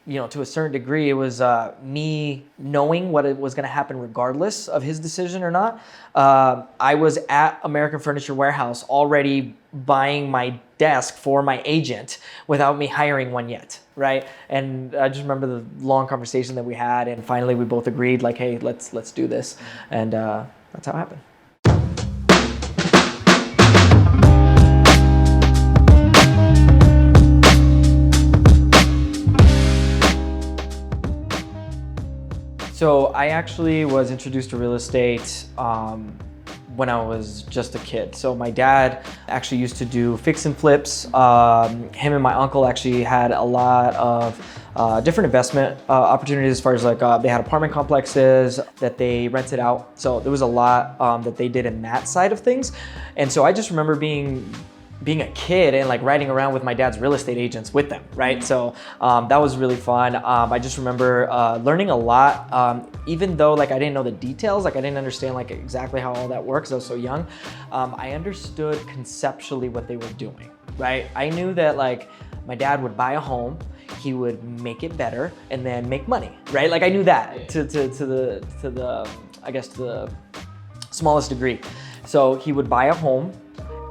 to a certain degree, it was me knowing what it was going to happen regardless of his decision or not. I was at American Furniture Warehouse already buying my desk for my agent without me hiring one yet, right? And I just remember the long conversation that we had, and finally we both agreed, like, hey, let's do this, and that's how it happened. So I actually was introduced to real estate when I was just a kid. So my dad actually used to do fix and flips. Him and my uncle actually had a lot of different investment opportunities as far as like they had apartment complexes that they rented out. So there was a lot that they did in that side of things. And so I just remember being a kid and like riding around with my dad's real estate agents with them, right? So that was really fun. I just remember learning a lot, even though like I didn't know the details, like I didn't understand like exactly how all that works. I was so young. I understood conceptually what they were doing, right? I knew that like my dad would buy a home, he would make it better, and then make money, right? Like I knew that to the I guess to the smallest degree. So he would buy a home,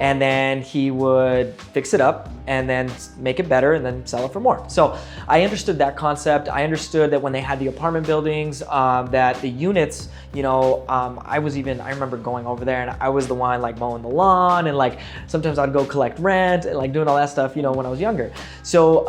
and then he would fix it up and then make it better and then sell it for more. So I understood that concept. I understood that when they had the apartment buildings, that the units, I remember going over there and I was the one like mowing the lawn, and like sometimes I'd go collect rent and like doing all that stuff, when I was younger. So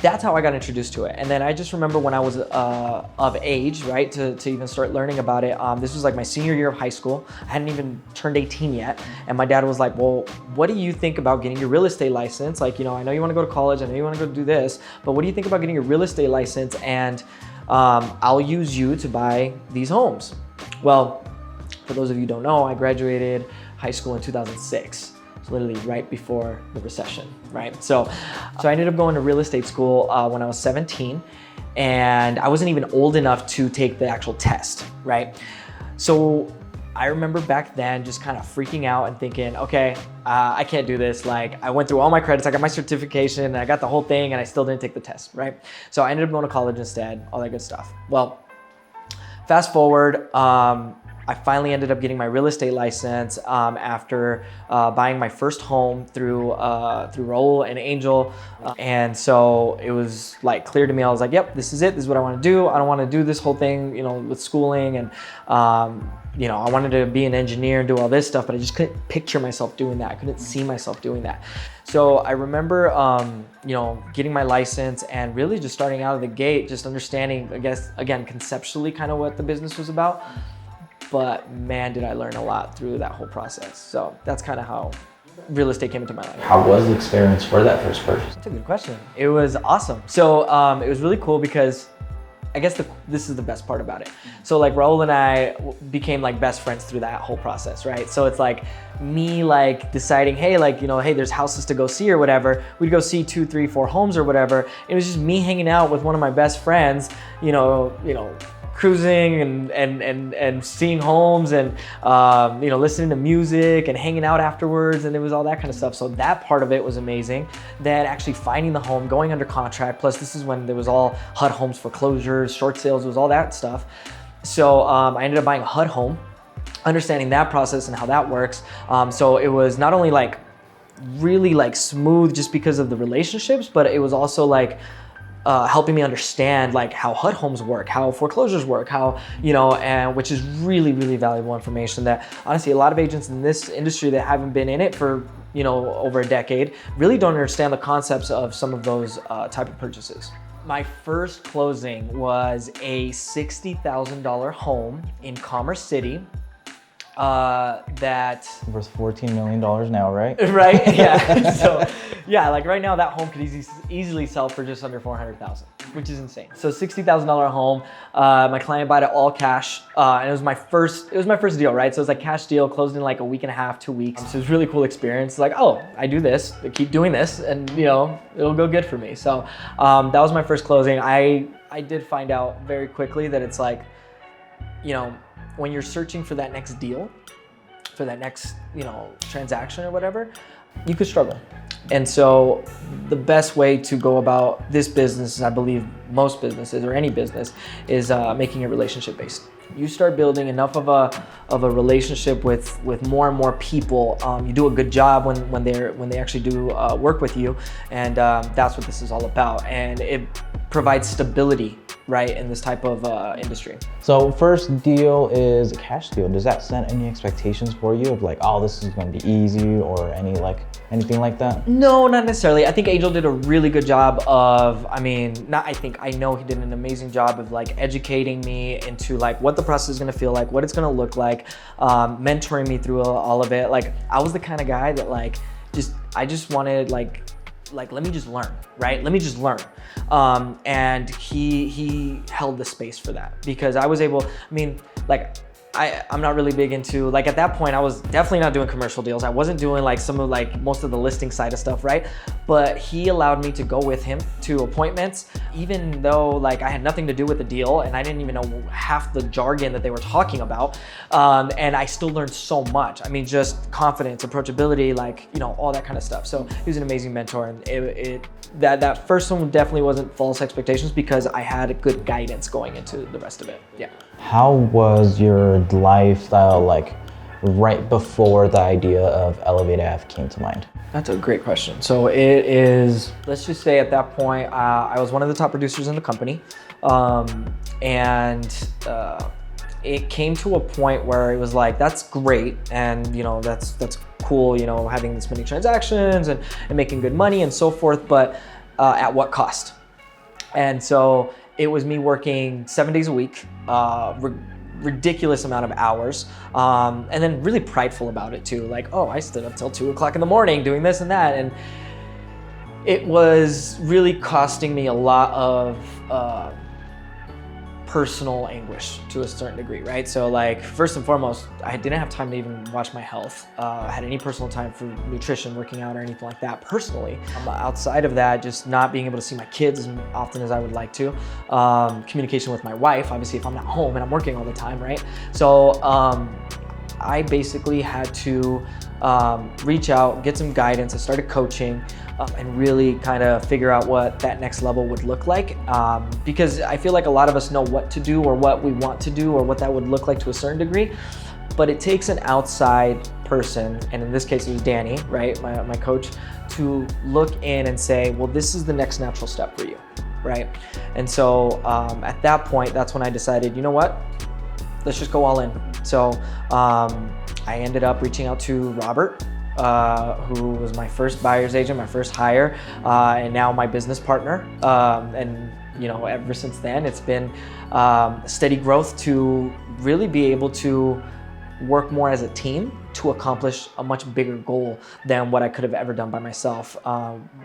that's how I got introduced to it. And then I just remember when I was of age, right, to even start learning about it. This was like my senior year of high school. I hadn't even turned 18 yet. And my dad was like, well, what do you think about getting your real estate license? Like, I know you want to go to college, I know you want to go do this, but what do you think about getting your real estate license, and I'll use you to buy these homes? Well, for those of you who don't know, I graduated high school in 2006. It's literally right before the recession, right? So I ended up going to real estate school when I was 17, and I wasn't even old enough to take the actual test, right? So I remember back then just kind of freaking out and thinking, okay, I can't do this. Like I went through all my credits, I got my certification, and I got the whole thing, and I still didn't take the test, right? So I ended up going to college instead, all that good stuff. Well, fast forward, I finally ended up getting my real estate license after buying my first home through Raul and Angel. And so it was like clear to me. I was like, yep, this is it. This is what I want to do. I don't want to do this whole thing, with schooling. And, I wanted to be an engineer and do all this stuff, but I just couldn't picture myself doing that. I couldn't see myself doing that. So I remember, getting my license and really just starting out of the gate, just understanding, I guess, again, conceptually kind of what the business was about. But man, did I learn a lot through that whole process. So that's kind of how real estate came into my life. How was the experience for that first purchase? That's a good question. It was awesome. So it was really cool because I guess this is the best part about it. So like Raul and I became like best friends through that whole process, right? So it's like me like deciding, hey, like, hey, there's houses to go see or whatever. We'd go see 2, 3, 4 homes or whatever. It was just me hanging out with one of my best friends, cruising and seeing homes and listening to music and hanging out afterwards, and it was all that kind of stuff. So that part of it was amazing. Then actually finding the home, going under contract, plus this is when there was all HUD homes foreclosures, short sales, it was all that stuff. So I ended up buying a HUD home, understanding that process and how that works. So it was not only like really like smooth just because of the relationships, but it was also like helping me understand like how HUD homes work, how foreclosures work, how, and which is really, really valuable information that honestly a lot of agents in this industry that haven't been in it for, over a decade really don't understand the concepts of some of those type of purchases. My first closing was a $60,000 home in Commerce City. That worth $14 million now, right? Right, yeah. So yeah, like right now that home could easily sell for just under $400,000, which is insane. So $60,000 home. My client bought it all cash, and it was my first deal, right? So it was like cash deal, closed in like a week and a half, 2 weeks. So it was a really cool experience. Like, oh, I do this, I keep doing this, and it'll go good for me. So that was my first closing. I did find out very quickly that it's like, when you're searching for that next deal, for that next, transaction or whatever, you could struggle. And so the best way to go about this business, I believe most businesses or any business, is making it relationship based. You start building enough of a relationship with more and more people. You do a good job when they actually do work with you, and that's what this is all about. And it provides stability, right, in this type of industry. So first deal is a cash deal. Does that set any expectations for you of like, oh, this is going to be easy, or anything like that? No, not necessarily. I think Angel did a really good job of, I know he did an amazing job of like educating me into like what the process is gonna feel like, what it's gonna look like, mentoring me through all of it. Like, I was the kind of guy that I just wanted like let me just learn, right? Let me just learn. And he held the space for that, because I was able, I'm not really big into, like, at that point I was definitely not doing commercial deals. I wasn't doing like some of like most of the listing side of stuff, right? But he allowed me to go with him to appointments, even though like I had nothing to do with the deal and I didn't even know half the jargon that they were talking about. And I still learned so much. I mean, just confidence, approachability, like, you know, all that kind of stuff. So he was an amazing mentor, and that first one definitely wasn't false expectations, because I had good guidance going into the rest of it. Yeah. How was your lifestyle like right before the idea of Elevate Ave came to mind? That's a great question. So it is, let's just say at that point, I was one of the top producers in the company. It came to a point where it was like, that's great. And you know, that's cool, you know, having this many transactions and making good money and so forth, but at what cost? And so it was me working 7 days a week, ridiculous amount of hours, and then really prideful about it too. Like, oh, I stood up till 2 o'clock in the morning doing this and that. And it was really costing me a lot of personal anguish to a certain degree, right? So like, first and foremost, I didn't have time to even watch my health. I had any personal time for nutrition, working out, or anything like that personally. Outside of that, just not being able to see my kids as often as I would like to. Communication with my wife, obviously if I'm not home and I'm working all the time, right? So I basically had to reach out, get some guidance. I started coaching and really kind of figure out what that next level would look like. Because I feel like a lot of us know what to do or what we want to do or what that would look like to a certain degree, but it takes an outside person, and in this case it was Danny, right, my coach, to look in and say, well, this is the next natural step for you, right? And so at that point, that's when I decided, you know what, let's just go all in. So I ended up reaching out to Robert, who was my first buyer's agent, my first hire, and now my business partner. And you know, ever since then, it's been steady growth to really be able to work more as a team to accomplish a much bigger goal than what I could have ever done by myself.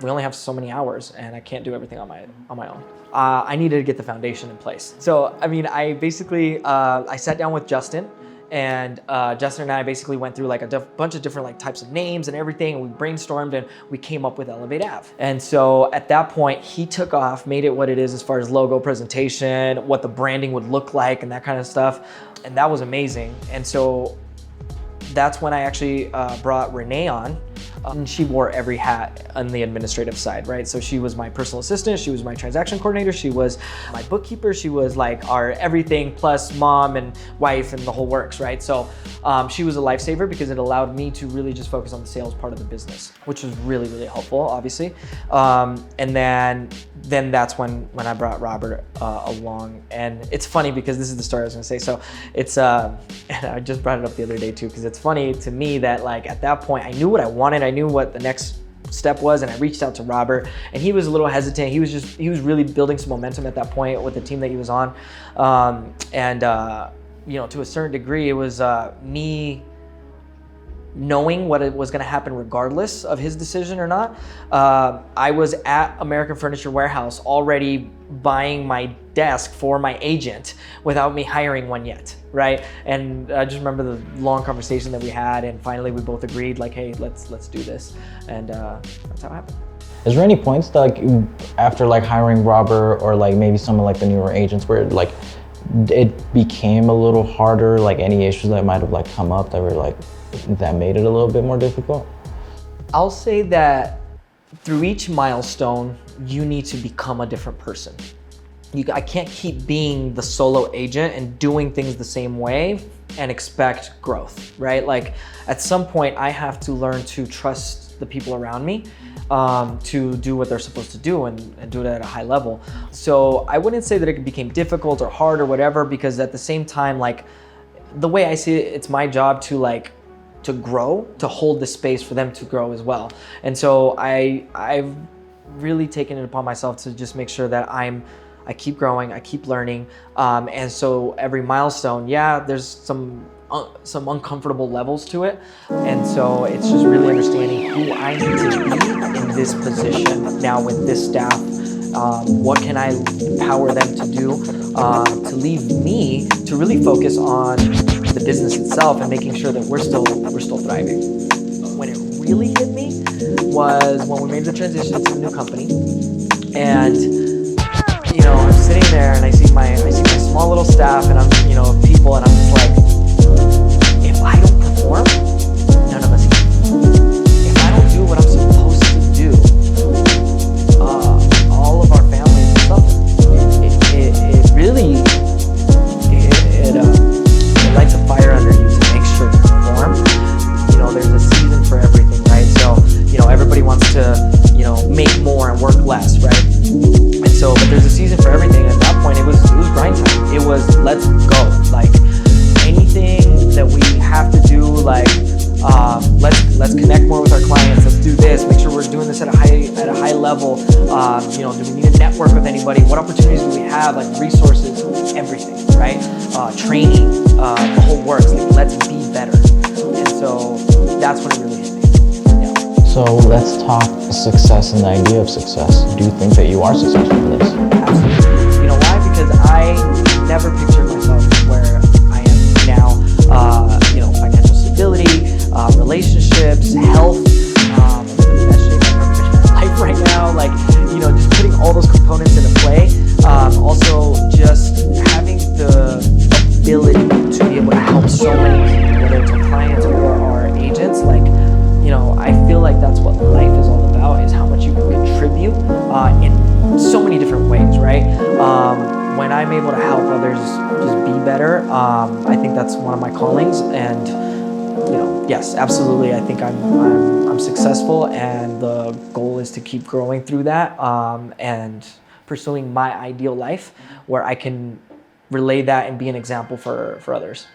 We only have so many hours, and I can't do everything on my own. I needed to get the foundation in place. So, I mean, I basically, I sat down with Justin, and Justin and I basically went through like a bunch of different like types of names and everything, and we brainstormed and we came up with Elevate Ave. And so at that point, he took off, made it what it is as far as logo, presentation, what the branding would look like, and that kind of stuff. And that was amazing. And so that's when I actually brought Renee on. And she wore every hat on the administrative side, right? So she was my personal assistant, she was my transaction coordinator, she was my bookkeeper, she was like our everything plus mom and wife and the whole works, right? So she was a lifesaver because it allowed me to really just focus on the sales part of the business, which was really, really helpful, obviously. And then that's when I brought Robert along. And it's funny because this is the story I was gonna say. So it's, and I just brought it up the other day too, because it's funny to me that like at that point, I knew what I wanted, I knew what the next step was, and I reached out to Robert, and he was a little hesitant. He was really building some momentum at that point with the team that he was on. You know, to a certain degree, it was me knowing what it was going to happen regardless of his decision or not. I was at American Furniture Warehouse already buying my desk for my agent without me hiring one yet, right? And I just remember the long conversation that we had, and finally we both agreed like, hey, let's do this. And that's how it happened. Is there any points that, like, after like hiring Robert or like maybe some of like the newer agents where like it became a little harder, like any issues that might have like come up that were like, that made it a little bit more difficult? I'll say that through each milestone, you need to become a different person. I can't keep being the solo agent and doing things the same way and expect growth, right? Like at some point I have to learn to trust the people around me to do what they're supposed to do and do it at a high level. So I wouldn't say that it became difficult or hard or whatever, because at the same time, like the way I see it, it's my job to grow, to hold the space for them to grow as well. And so I've really taken it upon myself to just make sure that I keep growing, I keep learning, and so every milestone, yeah, there's some uncomfortable levels to it, and so it's just really understanding who I need to be in this position now with this staff. What can I empower them to do to leave me to really focus on the business itself and making sure that we're still thriving. When it really hit me was when we made the transition to the new company, and I'm sitting there and I see my small little staff and I'm people, and I'm just like, if I don't perform, none of us eat. If I don't do what I'm supposed to do, all of our families will suffer. It really lights a fire under you to make sure to perform. There's a season for everything, right? So everybody wants to make more and work less, right? And so, but there's a season for everything. At that point, it was grind time. It was let's go. Like anything that we have to do, like let's connect more with our clients. Let's do this. Make sure we're doing this at a high level. Do we need to network with anybody? What opportunities do we have? Like resources, everything, right? Training, the whole works. Like let's be better. And so that's when it really hit me. Yeah. So let's talk success and the idea of success. Do you think that you are successful in this? Absolutely. You know why? Because I never pictured myself where I am now. Financial stability, relationships, health, best shape I've ever been in my life right now. Like, just putting all those components into play. Also, just having the ability to be able to help so many people, whether it's our clients or our agents. Like, I feel like that's what life is all about, is how much you can contribute in so many different ways, right? When I'm able to help others just be better, I think that's one of my callings. And yes, absolutely, I think I'm successful, and the goal is to keep growing through that and pursuing my ideal life where I can relay that and be an example for others.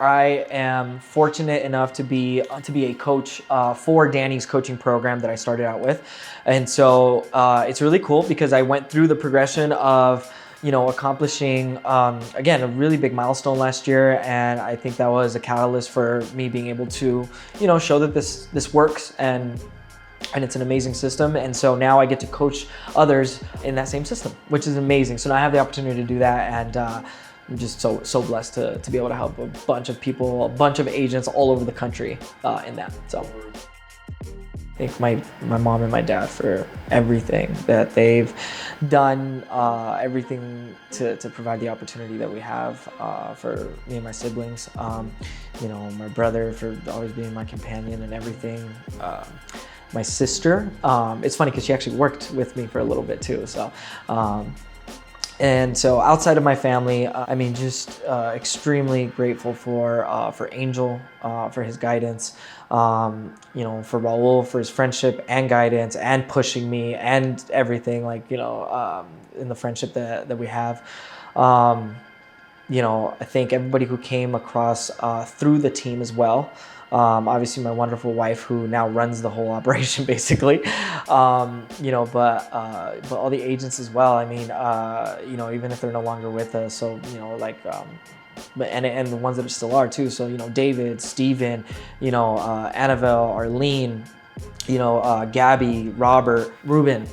I am fortunate enough to be a coach for Danny's coaching program that I started out with. And so it's really cool because I went through the progression of accomplishing, again, a really big milestone last year. And I think that was a catalyst for me being able to, show that this works and it's an amazing system. And so now I get to coach others in that same system, which is amazing. So now I have the opportunity to do that. And I'm just so blessed to be able to help a bunch of people, a bunch of agents all over the country in that. So I thank my mom and my dad for everything that they've done, everything to provide the opportunity that we have for me and my siblings. My brother for always being my companion and everything. My sister, it's funny because she actually worked with me for a little bit too. So. And so outside of my family, just extremely grateful for Angel, for his guidance, for Raul, for his friendship and guidance and pushing me and everything, in the friendship that we have. I think everybody who came across through the team as well. Obviously my wonderful wife who now runs the whole operation basically, but all the agents as well. Even if they're no longer with us, so and the ones that still are too. So David, Steven, Annabelle, Arlene, Gabby, Robert, Ruben,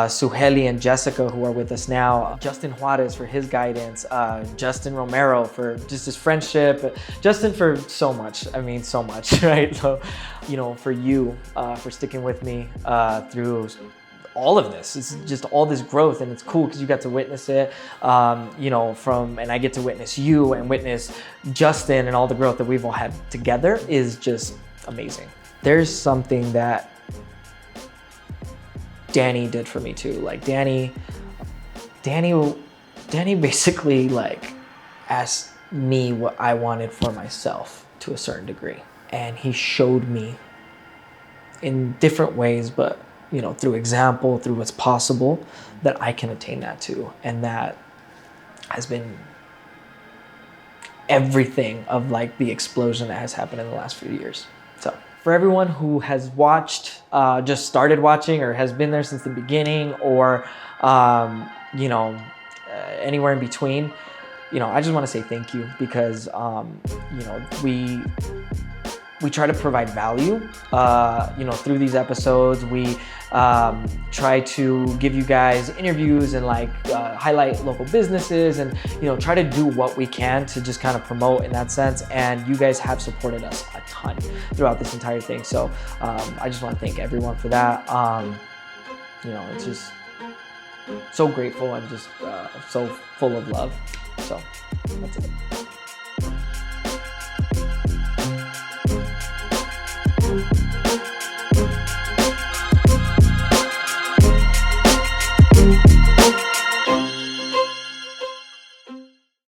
Sugely and Jessica who are with us now, Justin Juarez for his guidance, Justin Romero for just his friendship, Justin for so much, so much, right? So, for you, for sticking with me through all of this. It's just all this growth, and it's cool because you got to witness it, you know, and I get to witness you and witness Justin, and all the growth that we've all had together is just amazing. There's something that Danny did for me too. Like Danny basically like asked me what I wanted for myself to a certain degree. And he showed me in different ways, but you know, through example, through what's possible, that I can attain that too. And that has been everything of like the explosion that has happened in the last few years. So for everyone who has watched, just started watching, or has been there since the beginning, or you know, anywhere in between, you know, I just want to say thank you, because you know, we try to provide value, you know, through these episodes. We try to give you guys interviews and like highlight local businesses, and you know, try to do what we can to just kind of promote in that sense. And you guys have supported us a ton throughout this entire thing. So I just want to thank everyone for that. You know, it's just so grateful and just so full of love. So that's it.